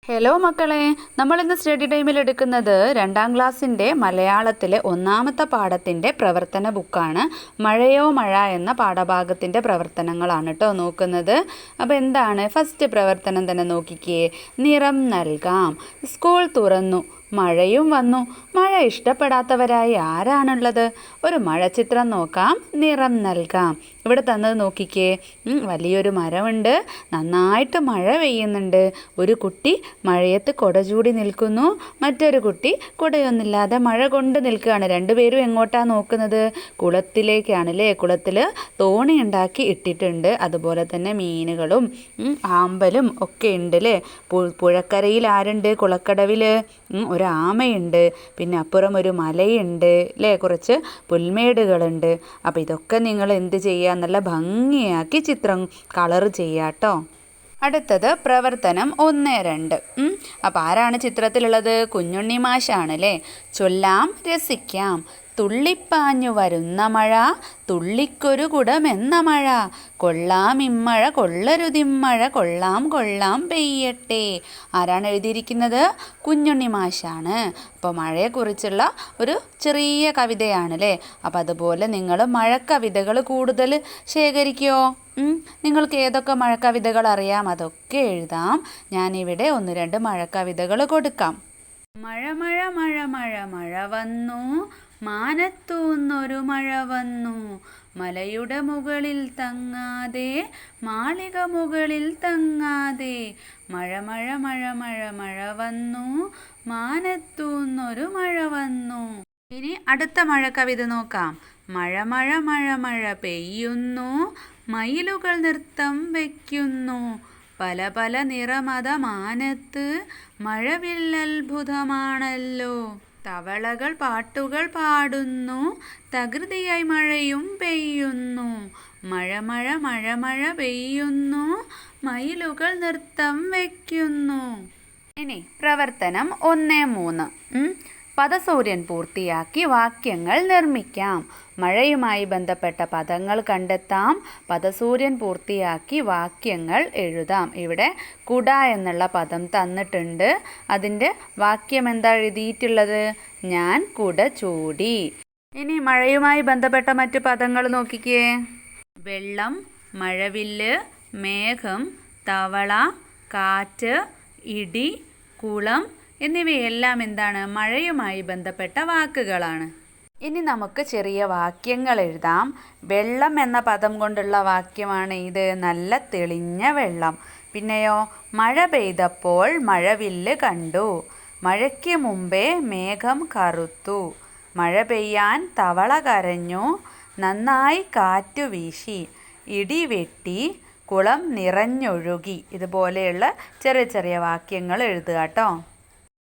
Hello മക്കളെ, നമ്മളിന്ന് study ടൈമിൽ എടുക്കുന്നത് 2ാം ക്ലാസ്സിൻ്റെ മലയാളത്തിലെ 1ാമത്തെ പാഠത്തിൻ്റെ പ്രവർത്തന ബുക്കാണ്. മഴയോ മഴ എന്ന പാഠഭാഗത്തിൻ്റെ പ്രവർത്തനങ്ങളാണ് കേട്ടോ നോക്കുന്നത്. അപ്പോൾ എന്താണ് ഫസ്റ്റ് പ്രവർത്തനം തന്നെ നോക്കിക്കേ. നിറം നൽകാം. സ്കൂൾ തുറന്നു, മഴയും വന്നു. മഴ ഇഷ്ടപ്പെടാത്തവരായി ആരാണുള്ളത്? ഒരു മഴച്ചിത്രം നോക്കാം, നിറം നൽകാം. ഇവിടെ തന്നത് നോക്കിക്കേ. വലിയൊരു മരമുണ്ട്, നന്നായിട്ട് മഴ പെയ്യുന്നുണ്ട്. ഒരു കുട്ടി മഴയത്ത് കുട ചൂടി നിൽക്കുന്നു, മറ്റൊരു കുട്ടി കുടയൊന്നുമില്ലാതെ മഴ കൊണ്ട് നിൽക്കുകയാണ്. രണ്ടുപേരും എങ്ങോട്ടാണ് നോക്കുന്നത്? കുളത്തിലേക്കാണ് അല്ലേ. കുളത്തിൽ തോണി ഉണ്ടാക്കി ഇട്ടിട്ടുണ്ട്. അതുപോലെ തന്നെ മീനുകളും ആമ്പലും ഒക്കെ ഉണ്ട് അല്ലേ. പുഴക്കരയിൽ ആരുണ്ട്? കുളക്കടവിൽ ഒരു ആമയുണ്ട്. പിന്നെ അപ്പുറം ഒരു മലയുണ്ട് അല്ലേ, കുറച്ച് പുൽമേടുകളുണ്ട്. അപ്പോൾ ഇതൊക്കെ നിങ്ങൾ എന്ത് ചെയ്യുക? നല്ല ഭംഗിയാക്കി ചിത്രം കളർ ചെയ്യുക കേട്ടോ. അടുത്തത് പ്രവർത്തനം 1-2. അപ്പോൾ ആരാണ് ചിത്രത്തിലുള്ളത്? കുഞ്ഞുണ്ണി മാഷാണ് അല്ലേ. ചൊല്ലാം രസിക്കാം. തുള്ളിപ്പാഞ്ഞു വരുന്ന മഴ, തുള്ളിക്കൊരു കുടമെന്ന മഴ, കൊള്ളാം ഇമ്മഴ കൊള്ളരുതിമ്മഴ, കൊള്ളാം കൊള്ളാം പെയ്യട്ടെ. ആരാണ് എഴുതിയിരിക്കുന്നത്? കുഞ്ഞുണ്ണി മാഷാണ്. അപ്പോൾ മഴയെക്കുറിച്ചുള്ള ഒരു ചെറിയ കവിതയാണ് അല്ലേ. അപ്പോൾ അതുപോലെ നിങ്ങൾ മഴക്കവിതകൾ കൂടുതൽ ശേഖരിക്കുമോ? നിങ്ങൾക്ക് ഏതൊക്കെ മഴക്കവിതകൾ അറിയാം അതൊക്കെ എഴുതാം. ഞാനിവിടെ 1-2 മഴക്കവിതകൾ കൊടുക്കാം. മഴ മഴ മഴ മഴ മഴ വന്നു, മാനത്തൂന്നൊരു മഴ വന്നു, മലയുടെ മുകളിൽ തങ്ങാതെ മാളിക മുകളിൽ തങ്ങാതെ, മഴ മഴ മഴ മഴ മഴ വന്നു, മാനത്തൂന്നൊരു മഴ വന്നു. ഇനി അടുത്ത മഴ കവിത നോക്കാം. മഴ മഴ മഴ മഴ പെയ്യുന്നു, മയിലുകൾ നൃത്തം വയ്ക്കുന്നു, പല പല നിറമത മാനത്ത്, മഴവില്ലത്ഭുതമാണല്ലോ, തവളകൾ പാട്ടുകൾ പാടുന്നു, തകൃതിയായി മഴയും പെയ്യുന്നു, മഴ മഴ മഴ മഴ പെയ്യുന്നു, മയിലുകൾ നൃത്തം വയ്ക്കുന്നു. ഇനി പ്രവർത്തനം 1-3. പദസൂര്യൻ പൂർത്തിയാക്കി വാക്യങ്ങൾ നിർമ്മിക്കാം. മഴയുമായി ബന്ധപ്പെട്ട പദങ്ങൾ കണ്ടെത്താം. പദസൂര്യൻ പൂർത്തിയാക്കി വാക്യങ്ങൾ എഴുതാം. ഇവിടെ കുട എന്നുള്ള പദം തന്നിട്ടുണ്ട്. അതിൻ്റെ വാക്യം എന്താ എഴുതിയിട്ടുള്ളത്? ഞാൻ കുട ചൂടി. ഇനി മഴയുമായി ബന്ധപ്പെട്ട മറ്റു പദങ്ങൾ നോക്കിക്കേ. വെള്ളം, മഴവില്ല്, മേഘം, തവള, കാറ്റ്, ഇടി, കുളം എന്നിവയെല്ലാം എന്താണ്? മഴയുമായി ബന്ധപ്പെട്ട വാക്കുകളാണ്. ഇനി നമുക്ക് ചെറിയ വാക്യങ്ങൾ എഴുതാം. വെള്ളം എന്ന പദം കൊണ്ടുള്ള വാക്യമാണ് ഇത്. നല്ല തെളിഞ്ഞ വെള്ളം. പിന്നെയോ, മഴ പെയ്തപ്പോൾ മഴവില്ല് കണ്ടു. മഴയ്ക്ക് മുമ്പേ മേഘം കറുത്തു. മഴ പെയ്യാൻ തവള കരഞ്ഞു. നന്നായി കാറ്റു വീശി. ഇടി വെട്ടി. കുളം നിറഞ്ഞൊഴുകി. ഇതുപോലെയുള്ള ചെറിയ ചെറിയ വാക്യങ്ങൾ എഴുതുക കേട്ടോ.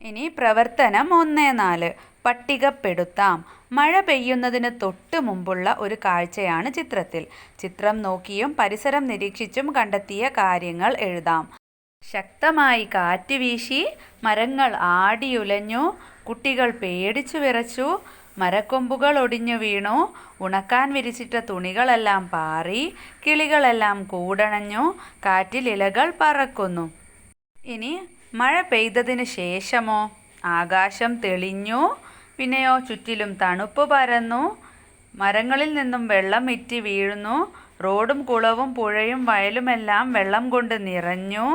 ഇനി പ്രവർത്തനം 1-4. പട്ടികപ്പെടുത്താം. മഴ പെയ്യുന്നതിന് തൊട്ട് മുമ്പുള്ള ഒരു കാഴ്ചയാണ് ചിത്രത്തിൽ. ചിത്രം നോക്കിയും പരിസരം നിരീക്ഷിച്ചും കണ്ടെത്തിയ കാര്യങ്ങൾ എഴുതാം. ശക്തമായി കാറ്റ് വീശി, മരങ്ങൾ ആടിയുലഞ്ഞു, കുട്ടികൾ പേടിച്ചു വിറച്ചു, മരക്കൊമ്പുകൾ ഒടിഞ്ഞു വീണു, ഉണക്കാൻ വിരിച്ചിട്ട തുണികളെല്ലാം പാറി, കിളികളെല്ലാം കൂടണഞ്ഞു, കാറ്റിൽ ഇലകൾ പറക്കുന്നു. ഇനി മഴ പെയ്തതിന് ശേഷമോ? ആകാശം തെളിഞ്ഞു. പിന്നെയോ, ചുറ്റിലും തണുപ്പ് പരന്നു, മരങ്ങളിൽ നിന്നും വെള്ളം ഇറ്റി വീഴുന്നു, റോഡും കുളവും പുഴയും വയലുമെല്ലാം വെള്ളം കൊണ്ട് നിറഞ്ഞു,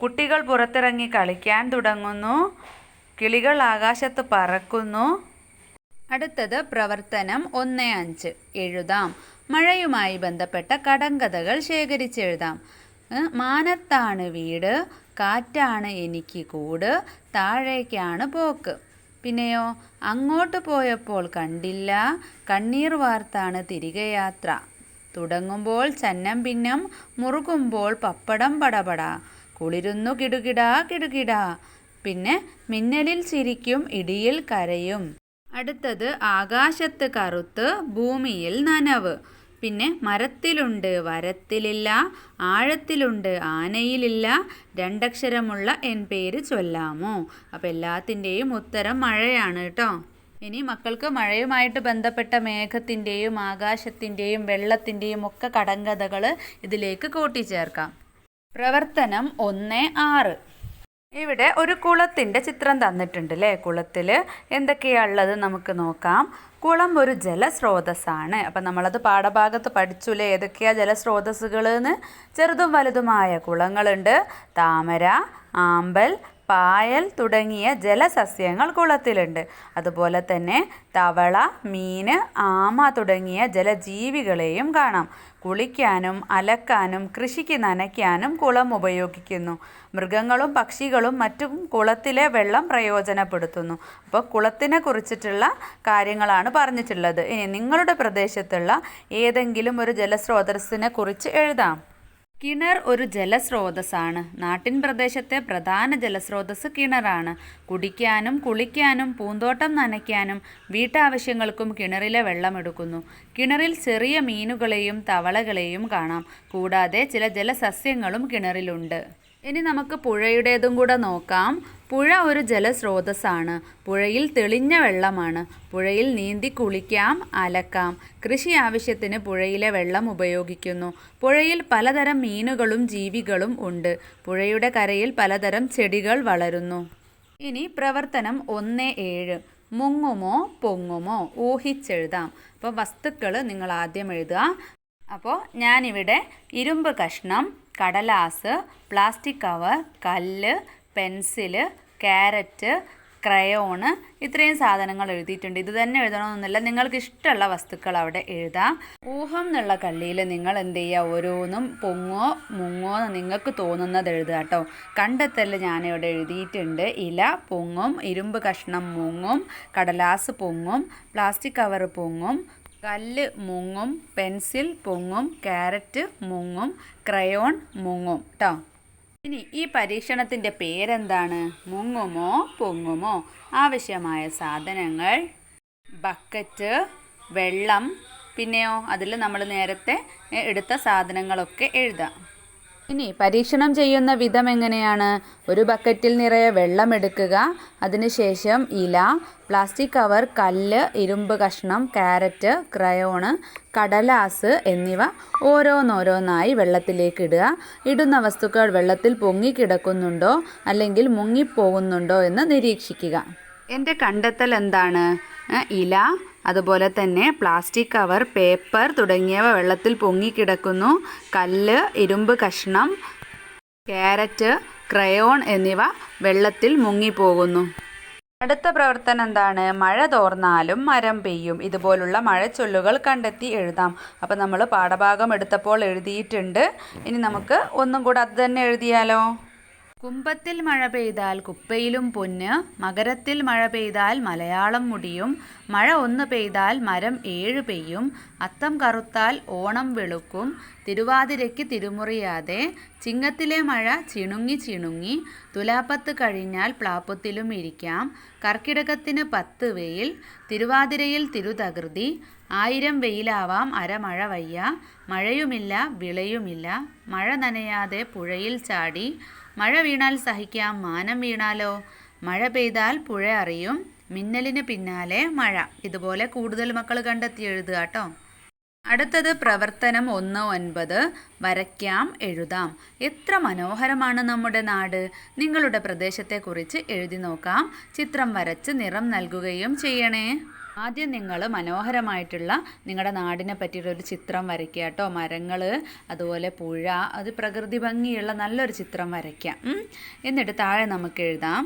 കുട്ടികൾ പുറത്തിറങ്ങി കളിക്കാൻ തുടങ്ങുന്നു, കിളികൾ ആകാശത്ത് പറക്കുന്നു. അടുത്തത് പ്രവർത്തനം 1-5. എഴുതാം. മഴയുമായി ബന്ധപ്പെട്ട കടങ്കഥകൾ ശേഖരിച്ചെഴുതാം. മാനത്താണ് വീട്, കാറ്റാണ് എനിക്ക് കൂട്, താഴേക്കാണ് പോക്ക്. പിന്നെയോ, അങ്ങോട്ട് പോയപ്പോൾ കണ്ടില്ല, കണ്ണീർ വാർത്താണ് തിരികെ യാത്ര. തുടങ്ങുമ്പോൾ ചന്നം ഭിന്നം, മുറുകുമ്പോൾ പപ്പടം പടപട, കുളിരുന്നു കിടുകിടാ കിടുകിടാ. പിന്നെ മിന്നലിൽ ചിരിക്കും, ഇടിയിൽ കരയും. അടുത്തത് ആകാശത്ത് കറുത്ത്, ഭൂമിയിൽ നനവ്. പിന്നെ മരത്തിലുണ്ട് വരത്തിലില്ല, ആഴത്തിലുണ്ട് ആനയിലില്ല, 2 അക്ഷരമുള്ള എൻ പേര് ചൊല്ലാമോ? അപ്പോൾ എല്ലാത്തിൻ്റെയും ഉത്തരം മഴയാണ് കേട്ടോ. ഇനി മക്കൾക്ക് മഴയുമായിട്ട് ബന്ധപ്പെട്ട മേഘത്തിൻ്റെയും ആകാശത്തിൻ്റെയും വെള്ളത്തിൻ്റെയും ഒക്കെ കടങ്കഥകൾ ഇതിലേക്ക് കൂട്ടിച്ചേർക്കാം. പ്രവർത്തനം 1-6. ഇവിടെ ഒരു കുളത്തിൻ്റെ ചിത്രം തന്നിട്ടുണ്ട് അല്ലേ. കുളത്തിൽ എന്തൊക്കെയാണ് ഉള്ളത് നമുക്ക് നോക്കാം. കുളം ഒരു ജലസ്രോതസ്സാണ്. അപ്പം നമ്മളത് പാഠഭാഗത്ത് പഠിച്ചുല്ലേ ഏതൊക്കെയാണ് ജലസ്രോതസ്സുകൾ എന്ന്. ചെറുതും വലുതുമായ കുളങ്ങളുണ്ട്. താമര, ആമ്പൽ, പായൽ തുടങ്ങിയ ജലസസ്യങ്ങൾ കുളത്തിലുണ്ട്. അതുപോലെ തന്നെ തവള, മീൻ, ആമ തുടങ്ങിയ ജലജീവികളെയും കാണാം. കുളിക്കാനും അലക്കാനും കൃഷിക്ക് നനയ്ക്കാനും കുളം ഉപയോഗിക്കുന്നു. മൃഗങ്ങളും പക്ഷികളും മറ്റും കുളത്തിലെ വെള്ളം പ്രയോജനപ്പെടുത്തുന്നു. അപ്പോൾ കുളത്തിനെ കുറിച്ചിട്ടുള്ള കാര്യങ്ങളാണ് പറഞ്ഞിട്ടുള്ളത്. ഇനി നിങ്ങളുടെ പ്രദേശത്തുള്ള ഏതെങ്കിലും ഒരു ജലസ്രോതസ്സിനെ കുറിച്ച് എഴുതാം. കിണർ ഒരു ജലസ്രോതസ്സാണ്. നാട്ടിൻ പ്രദേശത്തെ പ്രധാന ജലസ്രോതസ്സ് കിണറാണ്. കുടിക്കാനും കുളിക്കാനും പൂന്തോട്ടം നനയ്ക്കാനും വീട്ടാവശ്യങ്ങൾക്കും കിണറിലെ വെള്ളം എടുക്കുന്നു. കിണറിൽ ചെറിയ മീനുകളെയും തവളകളെയും കാണാം. കൂടാതെ ചില ജലസസ്യങ്ങളും കിണറിലുണ്ട്. ഇനി നമുക്ക് പുഴയുടേതും കൂടെ നോക്കാം. പുഴ ഒരു ജലസ്രോതസ്സാണ്. പുഴയിൽ തെളിഞ്ഞ വെള്ളമാണ്. പുഴയിൽ നീന്തി കുളിക്കാം, അലക്കാം. കൃഷി ആവശ്യത്തിന് പുഴയിലെ വെള്ളം ഉപയോഗിക്കുന്നു. പുഴയിൽ പലതരം മീനുകളും ജീവികളും ഉണ്ട്. പുഴയുടെ കരയിൽ പലതരം ചെടികൾ വളരുന്നു. ഇനി പ്രവർത്തനം 1-7. മുങ്ങുമോ പൊങ്ങുമോ ഊഹിച്ചെഴുതാം. അപ്പോൾ വസ്തുക്കൾ നിങ്ങൾ ആദ്യം എഴുതുക. അപ്പോൾ ഞാനിവിടെ ഇരുമ്പ് കഷ്ണം, കടലാസ്, പ്ലാസ്റ്റിക് കവർ, കല്ല്, പെൻസില്, ക്യാരറ്റ്, ക്രയോണ് ഇത്രയും സാധനങ്ങൾ എഴുതിയിട്ടുണ്ട്. ഇത് തന്നെ എഴുതണമെന്നൊന്നുമില്ല, നിങ്ങൾക്ക് ഇഷ്ടമുള്ള വസ്തുക്കൾ അവിടെ എഴുതാം. ഊഹം എന്നുള്ള കള്ളിയിൽ നിങ്ങൾ എന്ത് ചെയ്യുക, ഓരോന്നും പൊങ്ങോ മുങ്ങോ എന്ന് നിങ്ങൾക്ക് തോന്നുന്നത് എഴുതുക കേട്ടോ. കണ്ടെത്തൽ ഞാനിവിടെ എഴുതിയിട്ടുണ്ട്. ഇല പൊങ്ങും, ഇരുമ്പ് കഷ്ണം മുങ്ങും, കടലാസ് പൊങ്ങും, പ്ലാസ്റ്റിക് കവർ പൊങ്ങും, കല്ല് മുങ്ങും, പെൻസിൽ പൊങ്ങും, ക്യാരറ്റ് മുങ്ങും, ക്രയോൺ മുങ്ങും കേട്ടോ. ഇനി ഈ പരീക്ഷണത്തിൻ്റെ പേരെന്താണ്? മുങ്ങുമോ പൊങ്ങുമോ. ആവശ്യമായ സാധനങ്ങൾ ബക്കറ്റ്, വെള്ളം, പിന്നെയോ അതിൽ നമ്മൾ നേരത്തെ എടുത്ത സാധനങ്ങളൊക്കെ എഴുതാം. ഇനി പരീക്ഷണം ചെയ്യുന്ന വിധം എങ്ങനെയാണ്? ഒരു ബക്കറ്റിൽ നിറയെ വെള്ളം എടുക്കുക. അതിനുശേഷം ഇല, പ്ലാസ്റ്റിക് കവർ, കല്ല്, ഇരുമ്പ് കഷ്ണം, ക്യാരറ്റ്, ക്രയോണ്, കടലാസ് എന്നിവ ഓരോന്നോരോന്നായി വെള്ളത്തിലേക്ക് ഇടുക. ഇടുന്ന വസ്തുക്കൾ വെള്ളത്തിൽ പൊങ്ങിക്കിടക്കുന്നുണ്ടോ അല്ലെങ്കിൽ മുങ്ങിപ്പോകുന്നുണ്ടോ എന്ന് നിരീക്ഷിക്കുക. എൻ്റെ കണ്ടെത്തൽ എന്താണ്? ഇല, അതുപോലെ തന്നെ പ്ലാസ്റ്റിക് കവർ, പേപ്പർ തുടങ്ങിയവ വെള്ളത്തിൽ പൊങ്ങിക്കിടക്കുന്നു. കല്ല്, ഇരുമ്പ് കഷ്ണം, ക്യാരറ്റ്, ക്രയോൺ എന്നിവ വെള്ളത്തിൽ മുങ്ങിപ്പോകുന്നു. അടുത്ത പ്രവർത്തനം എന്താണ്? മഴ തോർന്നാലും മരം പെയ്യും. ഇതുപോലുള്ള മഴച്ചൊല്ലുകൾ കണ്ടെത്തി എഴുതാം. അപ്പോൾ നമ്മൾ പാഠഭാഗം എടുത്തപ്പോൾ എഴുതിയിട്ടുണ്ട്. ഇനി നമുക്ക് ഒന്നും കൂടെ അത് തന്നെ എഴുതിയാലോ? കുംഭത്തിൽ മഴ പെയ്താൽ കുപ്പയിലും പൊന്ന്, മകരത്തിൽ മഴ പെയ്താൽ മലയാളം മുടിയും, മഴ 1 പെയ്താൽ മരം 7 പെയ്യും, അത്തം കറുത്താൽ ഓണം വെളുക്കും, തിരുവാതിരയ്ക്ക് തിരുമുറിയാതെ, ചിങ്ങത്തിലെ മഴ ചിണുങ്ങി ചിണുങ്ങി, തുലാപ്പത്ത് കഴിഞ്ഞാൽ പ്ലാപ്പത്തിലും ഇരിക്കാം, കർക്കിടകത്തിന് 10 വെയിൽ, തിരുവാതിരയിൽ തിരുതകൃതി, 1000 വെയിലാവാം അരമഴ വയ്യ, മഴയുമില്ല വിളയുമില്ല, മഴ നനയാതെ പുഴയിൽ ചാടി, മഴ വീണാൽ സഹിക്കാം മാനം വീണാലോ, മഴ പെയ്താൽ പുഴ അറിയും, മിന്നലിന് പിന്നാലെ മഴ. ഇതുപോലെ കൂടുതൽ മക്കൾ കണ്ടെത്തി എഴുതുക കേട്ടോ. അടുത്തത് പ്രവർത്തനം 1-9. വരയ്ക്കാം, എഴുതാം. എത്ര മനോഹരമാണ് നമ്മുടെ നാട്. നിങ്ങളുടെ പ്രദേശത്തെക്കുറിച്ച് എഴുതി നോക്കാം. ചിത്രം വരച്ച് നിറം നൽകുകയും ചെയ്യണേ. ആദ്യം നിങ്ങൾ മനോഹരമായിട്ടുള്ള നിങ്ങളുടെ നാടിനെ പറ്റിയിട്ടൊരു ചിത്രം വരയ്ക്കുക കേട്ടോ. മരങ്ങൾ, അതുപോലെ പുഴ, അത് പ്രകൃതി ഭംഗിയുള്ള നല്ലൊരു ചിത്രം വരയ്ക്കാം. എന്നിട്ട് താഴെ നമുക്ക് എഴുതാം,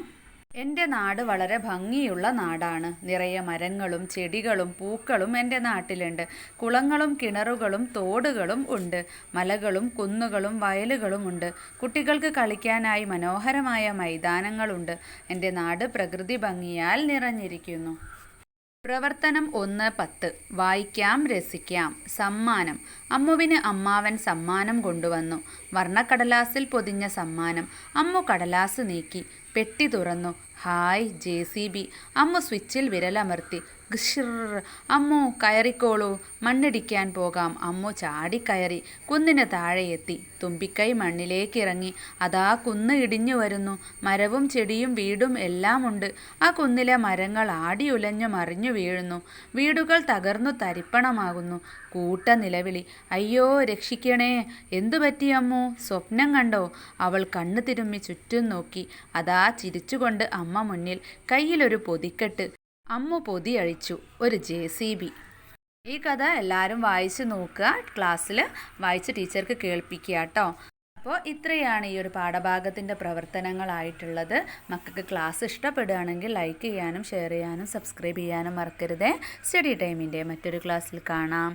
എൻ്റെ നാട് വളരെ ഭംഗിയുള്ള നാടാണ്. നിറയെ മരങ്ങളും ചെടികളും പൂക്കളും എൻ്റെ നാട്ടിലുണ്ട്. കുളങ്ങളും കിണറുകളും തോടുകളും ഉണ്ട്. മലകളും കുന്നുകളും വയലുകളും ഉണ്ട്. കുട്ടികൾക്ക് കളിക്കാനായി മനോഹരമായ മൈതാനങ്ങളുണ്ട്. എൻ്റെ നാട് പ്രകൃതി ഭംഗിയാൽ നിറഞ്ഞിരിക്കുന്നു. പ്രവർത്തനം 1-10. വായിക്കാം, രസിക്കാം. സമ്മാനം. അമ്മുവിന് അമ്മാവൻ സമ്മാനം കൊണ്ടുവന്നു. വർണ്ണക്കടലാസിൽ പൊതിഞ്ഞ സമ്മാനം. അമ്മു കടലാസ് നീക്കി. പെട്ടി തുറന്നു. Hi JCB. അമ്മു സ്വിച്ചിൽ വിരലമർത്തി. ഗിഷിർ. അമ്മു കയറിക്കോളൂ, മണ്ണിടിക്കാൻ പോകാം. അമ്മു ചാടിക്കയറി കുന്നിന് താഴെയെത്തി. തുമ്പിക്കൈ മണ്ണിലേക്കിറങ്ങി. അതാ കുന്ന് ഇടിഞ്ഞു വരുന്നു. മരവും ചെടിയും വീടും എല്ലാം ഉണ്ട്. ആ കുന്നിലെ മരങ്ങൾ ആടിയുലഞ്ഞു മറിഞ്ഞു വീഴുന്നു. വീടുകൾ തകർന്നു തരിപ്പണമാകുന്നു. കൂട്ട നിലവിളി. അയ്യോ രക്ഷിക്കണേ! എന്തു പറ്റി അമ്മു? സ്വപ്നം കണ്ടോ? അവൾ കണ്ണു തിരുമ്മി ചുറ്റും നോക്കി. അതാ ചിരിച്ചുകൊണ്ട് അമ്മ മുന്നിൽ. കയ്യിലൊരു പൊതിക്കെട്ട്. അമ്മു പൊതി അഴിച്ചു. ഒരു JCB. ഈ കഥ എല്ലാവരും വായിച്ച് നോക്കുക. ക്ലാസ്സിൽ വായിച്ച് ടീച്ചർക്ക് കേൾപ്പിക്കുക കേട്ടോ. അപ്പോൾ ഇത്രയാണ് ഈ ഒരു പാഠഭാഗത്തിൻ്റെ പ്രവർത്തനങ്ങളായിട്ടുള്ളത്. മക്കൾക്ക് ക്ലാസ് ഇഷ്ടപ്പെടുകയാണെങ്കിൽ ലൈക്ക് ചെയ്യാനും ഷെയർ ചെയ്യാനും സബ്സ്ക്രൈബ് ചെയ്യാനും മറക്കരുതേ. സ്റ്റഡി ടൈമിൻ്റെ മറ്റൊരു ക്ലാസ്സിൽ കാണാം.